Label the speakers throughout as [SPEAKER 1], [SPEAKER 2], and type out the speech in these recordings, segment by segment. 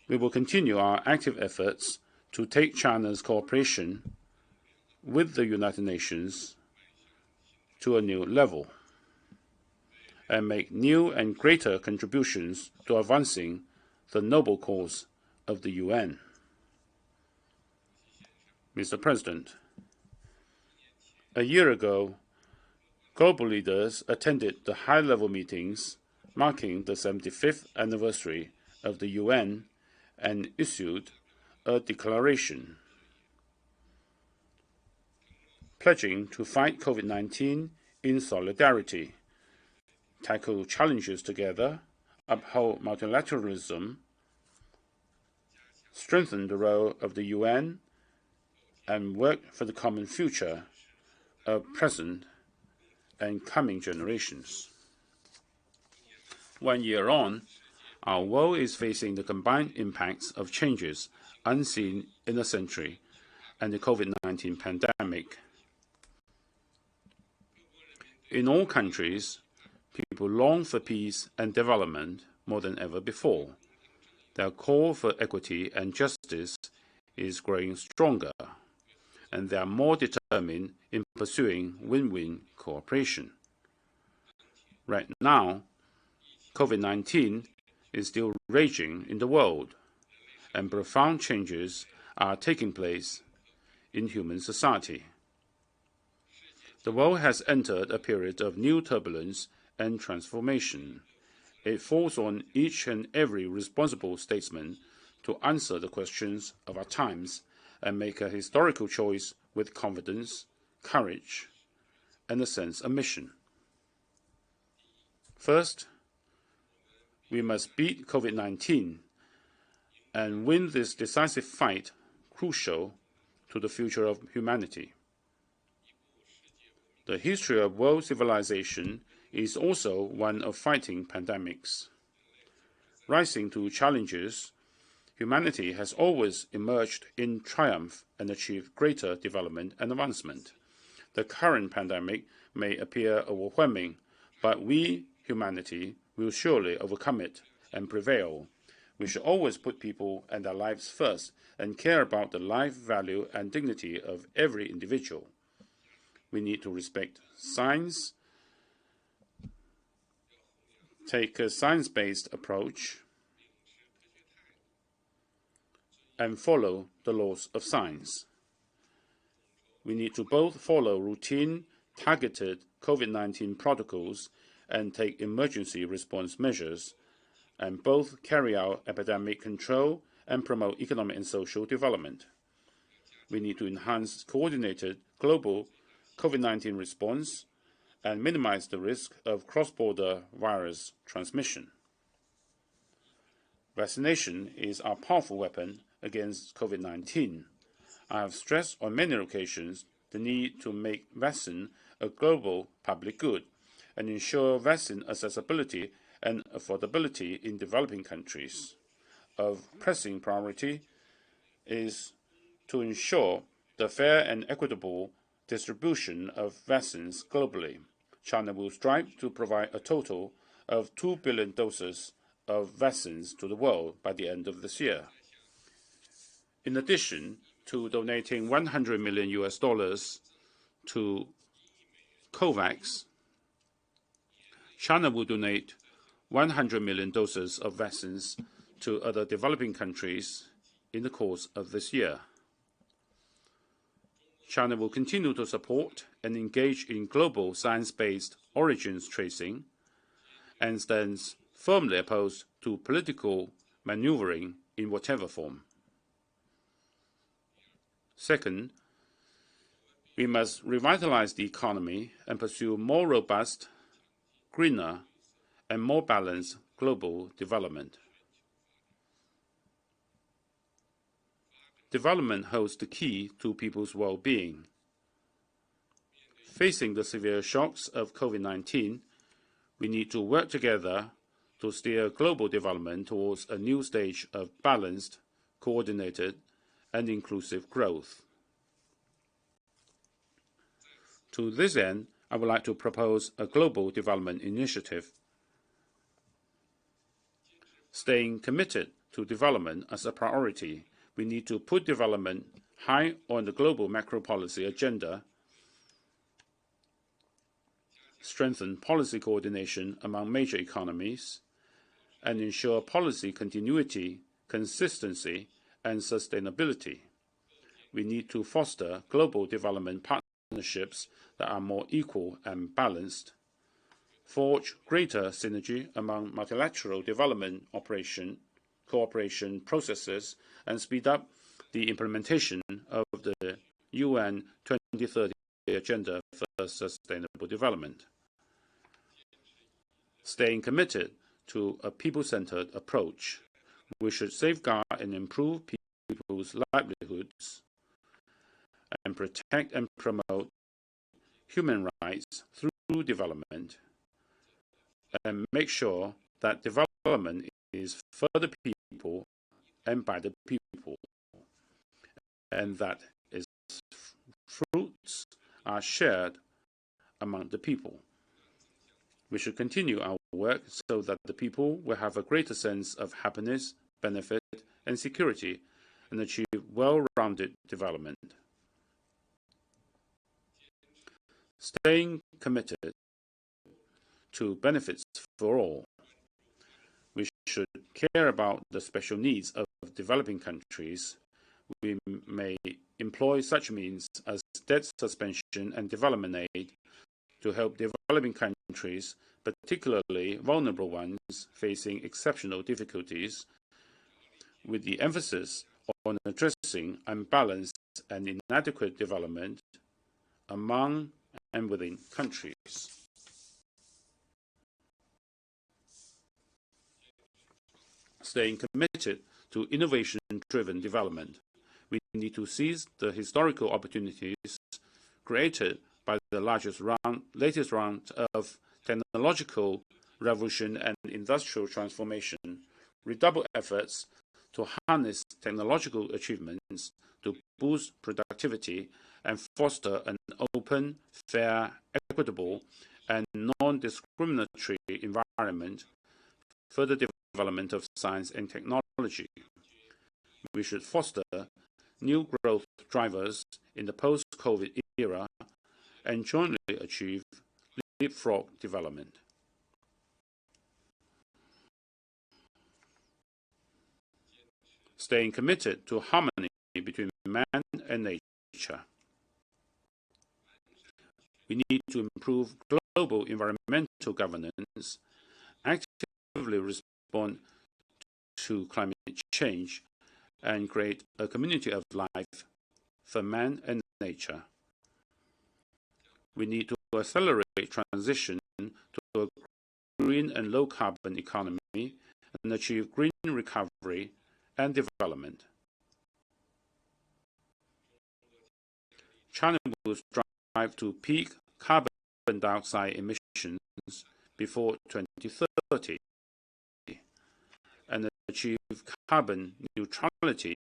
[SPEAKER 1] We will continue our active efforts to take China's cooperation with the United Nations to a new level and make new and greater contributions to advancing the noble cause of the UN. Mr. President, a year ago, global leaders attended the high-level meetings marking the 75th anniversary of the UN and issued a declaration pledging to fight COVID-19 in solidarity, tackle challenges together, uphold multilateralism, strengthen the role of the UN, and work for the common future of present and coming generations. 1 year on, our world is facing the combined impacts of changes unseen in a century and the COVID-19 pandemic. In all countries, people long for peace and development more than ever before. Their call for equity and justice is growing stronger, and they are more determined in pursuing win-win cooperation. Right now, COVID-19 is still raging in the world, and profound changes are taking place in human society. The world has entered a period of new turbulence and transformation. It falls on each and every responsible statesman to answer the questions of our times and make a historical choice with confidence, courage, and a sense of mission. First, we must beat COVID-19 and win this decisive fight crucial to the future of humanity. The history of world civilization is also one of fighting pandemics. Rising to challenges, humanity has always emerged in triumph and achieved greater development and advancement. The current pandemic may appear overwhelming, but we, humanity, will surely overcome it and prevail. We should always put people and their lives first and care about the life, value, and dignity of every individual. We need to respect science, take a science-based approach, and follow the laws of science. We need to both follow routine, targeted COVID-19 protocols and take emergency response measures, and both carry out epidemic control and promote economic and social development. We need to enhance coordinated global COVID-19 response and minimize the risk of cross-border virus transmission. Vaccination is our powerful weapon against COVID-19. I have stressed on many occasions the need to make vaccine a global public good and ensure vaccine accessibility and affordability in developing countries. Of pressing priority is to ensure the fair and equitable distribution of vaccines globally. China will strive to provide a total of 2 billion doses of vaccines to the world by the end of this year. In addition to donating $100 million to COVAX, China will donate 100 million doses of vaccines to other developing countries in the course of this year. China will continue to support and engage in global science-based origins tracing and stands firmly opposed to political maneuvering in whatever form. Second, we must revitalize the economy and pursue more robust, greener, and more balanced global development. Development holds the key to people's well-being. Facing the severe shocks of COVID-19, we need to work together to steer global development towards a new stage of balanced, coordinated, and inclusive growth. To this end, I would like to propose a global development initiative. Staying committed to development as a priority. We need to put development high on the global macro policy agenda, strengthen policy coordination among major economies, and ensure policy continuity, consistency, and sustainability. We need to foster global development partnerships that are more equal and balanced, forge greater synergy among multilateral development cooperation processes, and speed up the implementation of the UN 2030 Agenda for Sustainable Development. Staying committed to a people-centered approach, we should safeguard and improve people's livelihoods and protect and promote human rights through development, and make sure that development is for the people and by the people, and that its fruits are shared among the people. We should continue our work so that the people will have a greater sense of happiness, benefit, and security, and achieve well-rounded development. Staying committed to benefits for all, we should care about the special needs of developing countries. We may employ such means as debt suspension and development aid to help developing countries, particularly vulnerable ones facing exceptional difficulties, with the emphasis on addressing unbalanced and inadequate development among and within countries. Staying committed to innovation-driven development, we need to seize the historical opportunities created by the latest round of technological revolution and industrial transformation, redouble efforts to harness technological achievements to boost productivity and foster an open, fair, equitable, and non-discriminatory environment for the development of science and technology. We should foster new growth drivers in the post-COVID era and jointly achieve leapfrog development. Staying committed to harmony between man and nature. We need to improve global environmental governance, actively respond to climate change, and create a community of life for man and nature. We need to accelerate transition to a green and low-carbon economy and achieve green recovery and development. China will strive to peak carbon dioxide emissions before 2030 and achieve carbon neutrality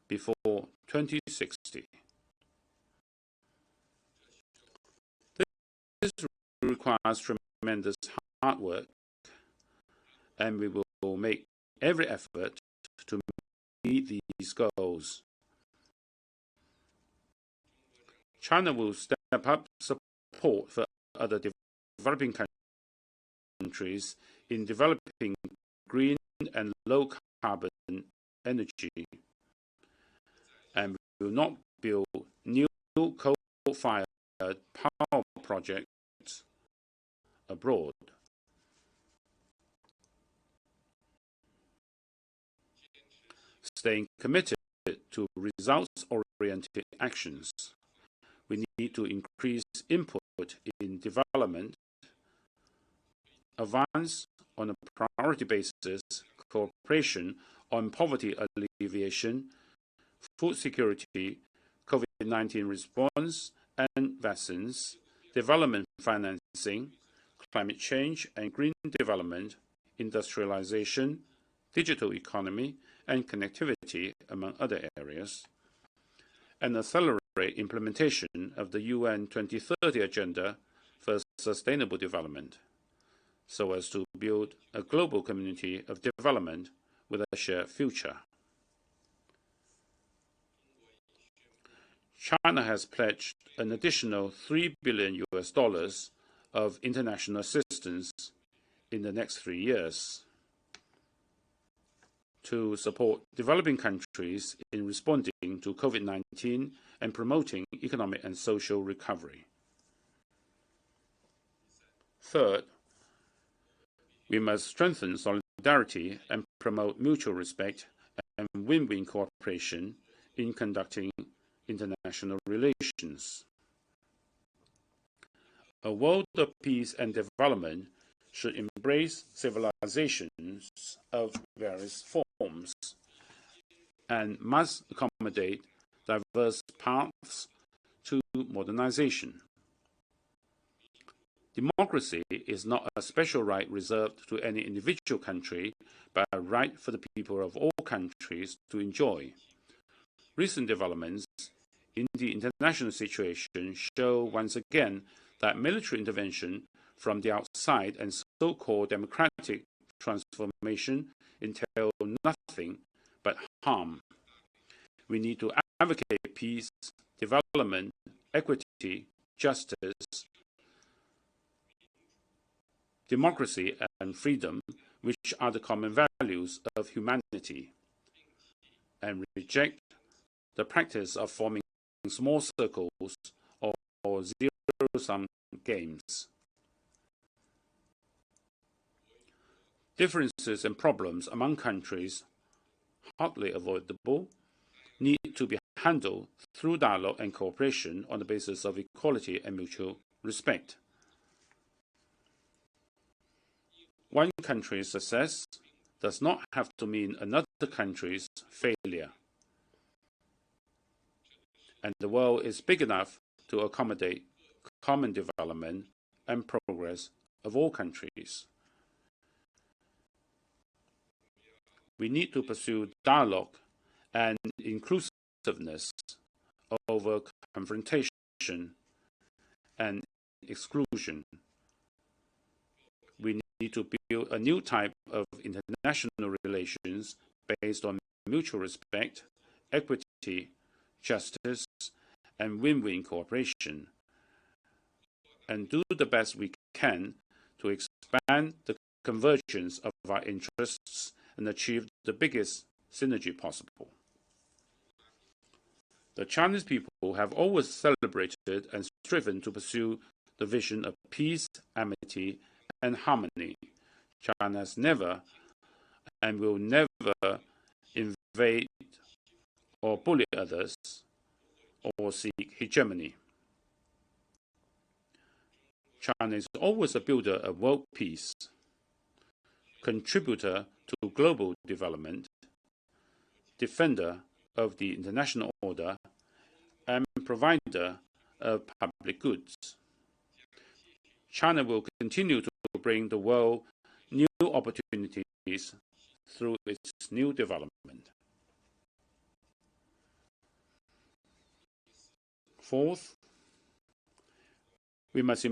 [SPEAKER 1] before 2060. This requires tremendous hard work, and we will make every effort to meet these goals. China will step up support for other developing countries in developing green and low-carbon energy, and will not build new coal-fired power projects abroad. Staying committed to results-oriented actions, we need to increase input in development, advance on a priority basis cooperation on poverty alleviation, food security, COVID-19 response and vaccines, development financing, climate change and green development, industrialization, digital economy, and connectivity, among other areas, and accelerate implementation of the UN 2030 Agenda for Sustainable Development, so as to build a global community of development with a shared future. China has pledged an additional $3 billion of international assistance in the next 3 years to support developing countries in responding to COVID-19 and promoting economic and social recovery. Third, we must strengthen solidarity and promote mutual respect and win-win cooperation in conducting international relations. A world of peace and development should embrace civilizations of various forms and must accommodate diverse paths to modernization. Democracy is not a special right reserved to any individual country, but a right for the people of all countries to enjoy. Recent developments in the international situation show once again that military intervention from the outside and so-called democratic transformation entail nothing but harm. We need to advocate peace, development, equity, justice, democracy, and freedom, which are the common values of humanity, and reject the practice of forming small circles or zero-sum games. Differences and problems among countries, hardly avoidable, need to be handled through dialogue and cooperation on the basis of equality and mutual respect. One country's success does not have to mean another country's failure. And the world is big enough to accommodate common development and progress of all countries. We need to pursue dialogue and inclusiveness over confrontation and exclusion. We need to build a new type of international relations based on mutual respect, equity, justice, and win-win cooperation, and do the best we can to expand the convergence of our interests and achieve the biggest synergy possible. The Chinese people have always celebrated and striven to pursue the vision of peace, amity, and harmony. China has never and will never invade or bully others or seek hegemony. China is always a builder of world peace, contributor to global development, defender of the international order, and provider of public goods. China will continue to bring the world new opportunities through its new development. Fourth, we must